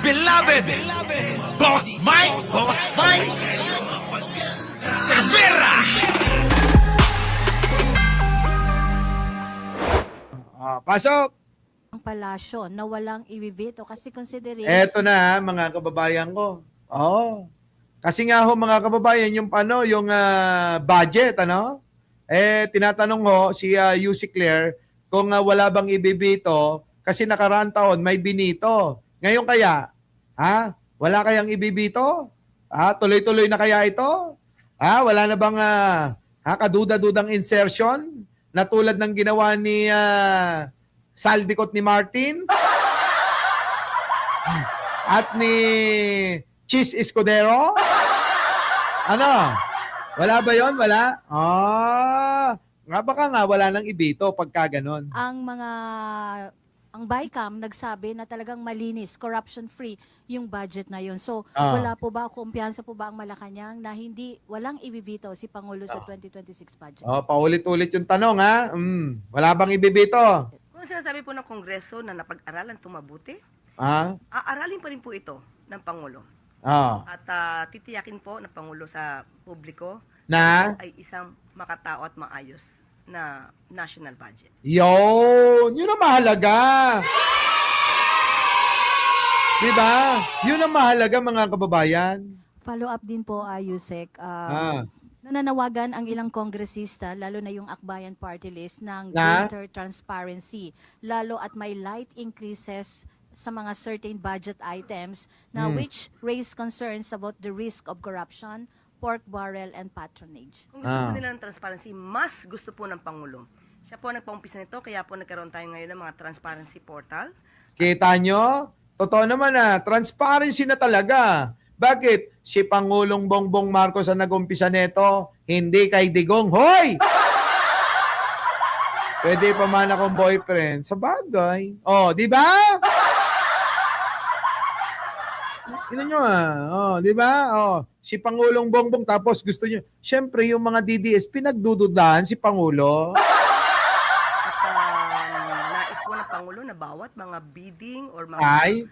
beloved Boss Mike Cervera. Pasok! Ang palasyo na walang i-veto kasi considering Eto na mga kababayan ko. Oo. Kasi nga ho mga kababayan, yung budget, tinatanong ho si UC Claire kung wala bang ibibito kasi nakaraan taon may binito. Ngayon kaya, wala kayang ibibito? Tuloy-tuloy na kaya ito? Wala na bang kaduda-dudang insertion na tulad ng ginawa ni Saldicot ni Martin at ni Cheese Escudero? Ano? Wala ba yon? Wala? Nga baka nga wala nang ibito pagka ganon. ang BICAM nagsabi na talagang malinis, corruption-free yung budget na yun. So, Ah. wala po ba, kumpiyansa po ba ang Malacanang na walang i-veto si Pangulo sa 2026 budget? Paulit-ulit yung tanong wala bang ibibito? Kung sinasabi po ng Kongreso na napag-aralan itong mabuti, Ah? aaralin pa rin po ito ng Pangulo. Ah. At titiyakin po ng Pangulo sa publiko Na? ay isang makatao at maayos na national budget. Yun ang mahalaga. Diba? Yun ang mahalaga mga kababayan. Follow up din po, Yusek. Ah. Nananawagan ang ilang kongresista, lalo na yung Akbayan Party List, ng Na? greater transparency, lalo at may light increases sa mga certain budget items na which raise concerns about the risk of corruption, pork barrel, and patronage. Kung gusto po nila ng transparency, mas gusto po ng Pangulo. Siya po nagpaumpisa nito, kaya po nagkaroon tayo ngayon ng mga transparency portal. Kita nyo? Totoo naman transparency na talaga. Bakit? Si Pangulong Bongbong Marcos ang nag-umpisa nito, hindi kay Digong. Hoy! Pwede pa man akong boyfriend. Sa bagay. Di ba? Tingnan nyo di ba? Si Pangulong Bongbong tapos gusto nyo. Siyempre, yung mga DDS, pinagdududahan si Pangulo. At nais po ng Pangulo na bawat mga bidding or mga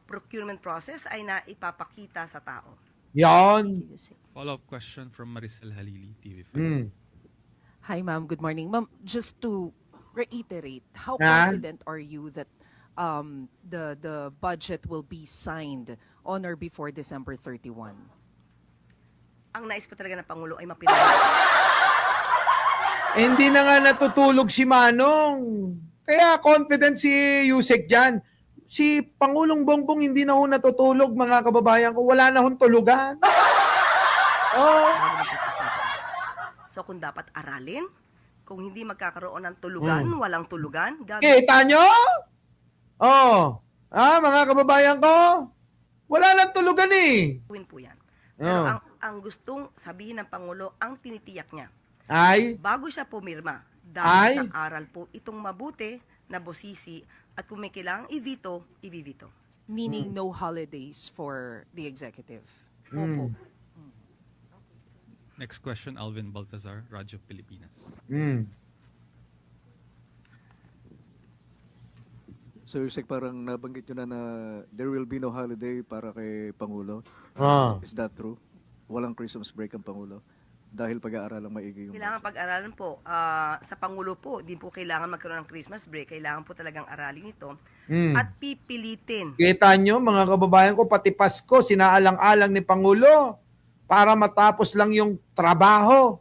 procurement process ay naipapakita sa tao. Yon. Follow-up question from Maricel Halili, TV5. Hi, ma'am. Good morning. Ma'am, just to reiterate, how Ah? confident are you that the budget will be signed on or before December 31? Ang nais po talaga ng Pangulo ay mapirmahan. Hindi na nga natutulog si Manong. Kaya confident si Yusek dyan. Si Pangulong Bongbong hindi na ho natutulog, mga kababayan ko. Wala na hong tulugan. Bago magpapasada. So kung dapat aralin, kung hindi magkakaroon ng tulugan, walang tulugan, Kita nyo? Mga kababayan ko, wala nang tulugan eh. gawin po yan. Pero ang gustong sabihin ng Pangulo, ang tinitiyak niya, Ay, bago siya pumirma, Ay. dahil nag-aral po itong mabuti na bosisi at kung may kailangang i-veto, i-veto. Meaning no holidays for the executive. Opo. Next question, Alvin Baltazar, Radyo Pilipinas. So, Yusek, parang nabanggit nyo na there will be no holiday para kay Pangulo. Is that true? Walang Christmas break ang Pangulo? Dahil pag-aaralang maigi yung... Kailangan pag-aralan po. Sa Pangulo po, di po kailangan magkaroon ng Christmas break. Kailangan po talagang aralin ito. At pipilitin. kita nyo, mga kababayan ko, pati Pasko, sinaalang-alang ni Pangulo para matapos lang yung trabaho.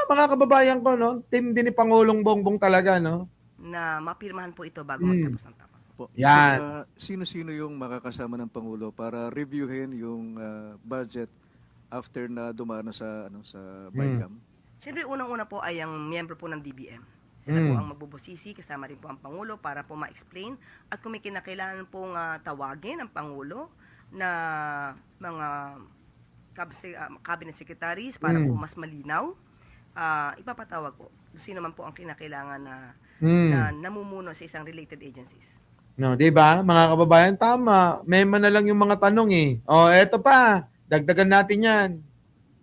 Mga kababayan ko, tindi ni Pangulong Bongbong talaga, Na mapirmahan po ito bago magtapos ng tapos. Po. Yan. Sino-sino yung makakasama ng Pangulo para reviewin yung budget after na dumaan na sa BICAM? Siyempre, unang-una po ay ang miyembro po ng DBM. Sila po ang magbubusisi, kasama rin po ang Pangulo para po ma-explain. At kung may kinakailangan pong tawagin ang Pangulo na mga cabinet secretaries para po mas malinaw, ipapatawag po. Sino man po ang kinakailangan na namumuno sa isang related agencies. Di ba? Mga kababayan, tama. Mema na lang yung mga tanong eh. Eto pa. Dagdagan natin yan.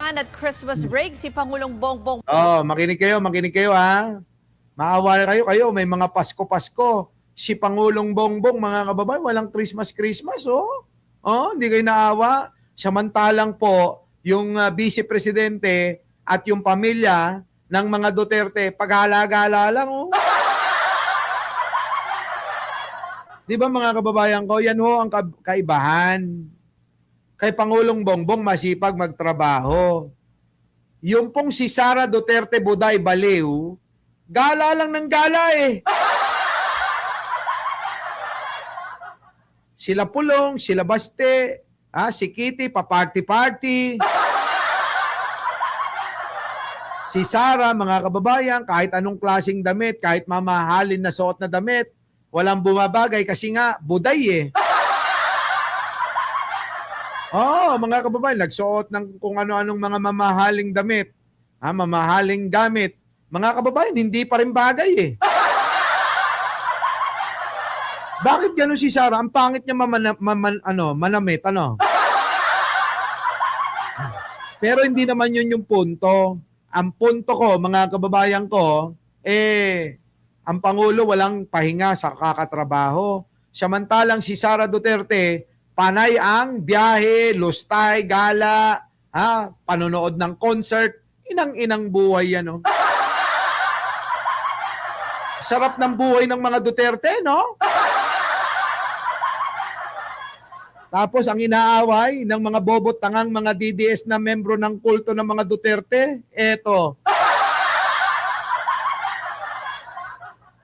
At Christmas break, si Pangulong Bongbong Makinig kayo ha. Maawa na kayo, may mga Pasko-Pasko. si Pangulong Bongbong, mga kababayan, walang Christmas, oh. Oh, hindi kayo naawa. Samantalang po, yung Vice Presidente at yung pamilya ng mga Duterte, paghalaga lang, oh. Di ba mga kababayan ko, yan ho ang kaibahan. Kay Pangulong Bongbong, masipag magtrabaho. Yung pong si Sara Duterte Buday Baliw, gala lang ng gala eh. Sila Pulong, sila Baste, si Kitty, pa-party-party. Si Sara, mga kababayan, kahit anong klaseng damit, kahit mamahalin na suot na damit, walang bumabagay kasi nga, buday eh. Mga kababayan, nagsuot ng kung ano-anong mga mamahaling damit, mamahaling gamit. Mga kababayan, hindi pa rin bagay eh. Bakit gano'n si Sara? Ang pangit niya manamit, ano? Pero hindi naman yun yung punto. Ang punto ko, mga kababayan ko, ang Pangulo walang pahinga sa kakatrabaho. Samantalang si Sara Duterte, panay ang biyahe, lustay, gala, panonood ng concert, inang-inang buhay yan, no? Sarap ng buhay ng mga Duterte, no? Tapos ang inaaway ng mga bobot tangang mga DDS na membro ng kulto ng mga Duterte, eto.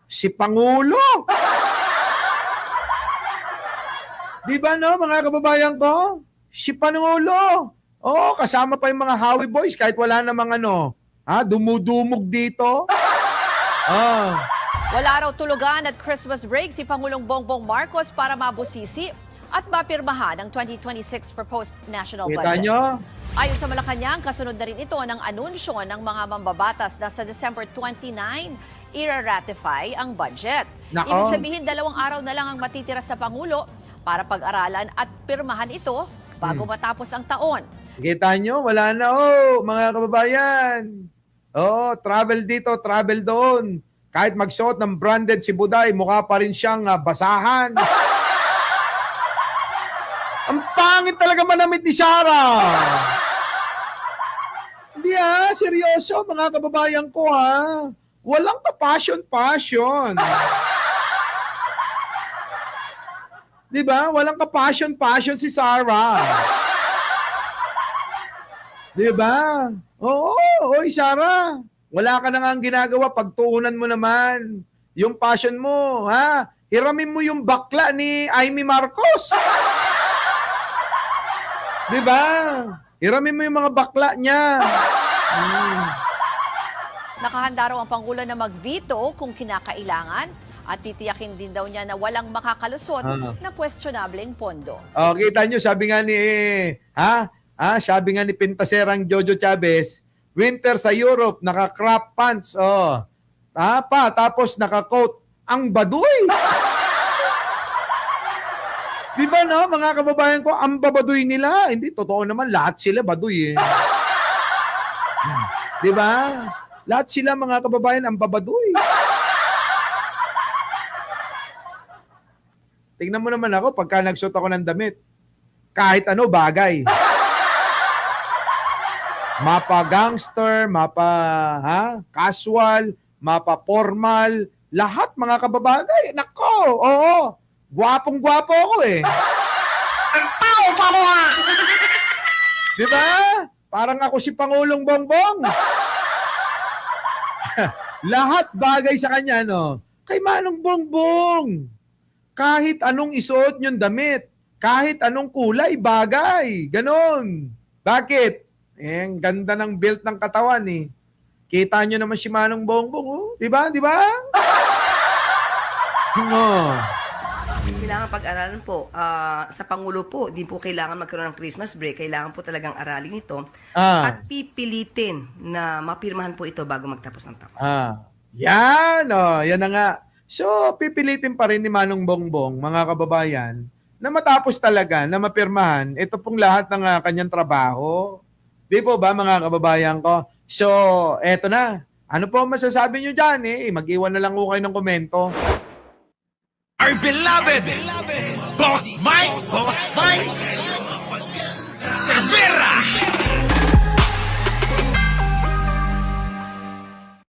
Si Pangulo. Di ba no, mga kababayan ko? Si Pangulo. Kasama pa yung mga Howie Boys kahit wala namang dumudumog dito. Wala raw tulugan at Christmas break si Pangulong Bongbong Marcos para mabusisi at mapirmahan ang 2026 proposed national Kita budget. nyo? Ayon sa Malacanang, kasunod na rin ito ng anunsyo ng mga mambabatas na sa December 29 ira-ratify ang budget. Nako. Ibig sabihin, 2 araw na lang ang matitira sa Pangulo para pag-aralan at pirmahan ito bago matapos ang taon. Kita nyo? Wala na mga kababayan. Travel dito, travel doon. Kahit magsuot ng branded si Buday, mukha pa rin siyang basahan. Ang pangit talaga manamit ni Sara. Hindi seryoso mga kababayan ko Walang ka-passion. Di ba? Walang ka-passion si Sara. Di ba? Oy Sara. Wala ka na nga ang ginagawa, pagtuunan mo naman yung passion mo, Hiramin mo yung bakla ni Amy Marcos. Di ba? Hiramin mo yung mga bakla niya. Nakahanda raw ang Pangulo na mag-veto kung kinakailangan at titiyakin din daw niya na walang makakalusot na questionableng pondo. Kita nyo, sabi nga ni Pintaserang Jojo Chavez, winter sa Europe, naka-crop pants, tapos naka-coat, ang baduy. Di ba no, mga kababayan ko, ang babaduy nila. Hindi, totoo naman, lahat sila baduy eh. Di ba? Lahat sila, mga kababayan, ang babaduy. Tingnan mo naman ako, pagka nagsuot ako ng damit, kahit ano, bagay. Mapa gangster, mapa casual, mapa formal, lahat mga kababagay. Nako, gwapong-gwapo ako eh. Ang tao ka mo Di ba? Parang ako si Pangulong Bongbong. Lahat bagay sa kanya, no? Kay Manong Bongbong. Kahit anong isuot niyong damit, kahit anong kulay, bagay. Ganon. Bakit? Ang ganda ng build ng katawan eh. Kita nyo naman si Manong Bongbong, Di ba? Di ba? Kailangan pag-aralan po. Sa Pangulo po, din po kailangan magkaroon ng Christmas break. Kailangan po talagang aralin ito. At pipilitin na mapirmahan po ito bago magtapos ng taon. Yan, yan na nga. So, pipilitin pa rin ni Manong Bongbong, mga kababayan, na matapos talaga, na mapirmahan, ito pong lahat ng kanyang trabaho. Di po ba, mga kababayan ko? So, eto na. Ano po masasabi nyo dyan? Mag-iwan na lang ko kayo ng komento. our beloved Boss Mike.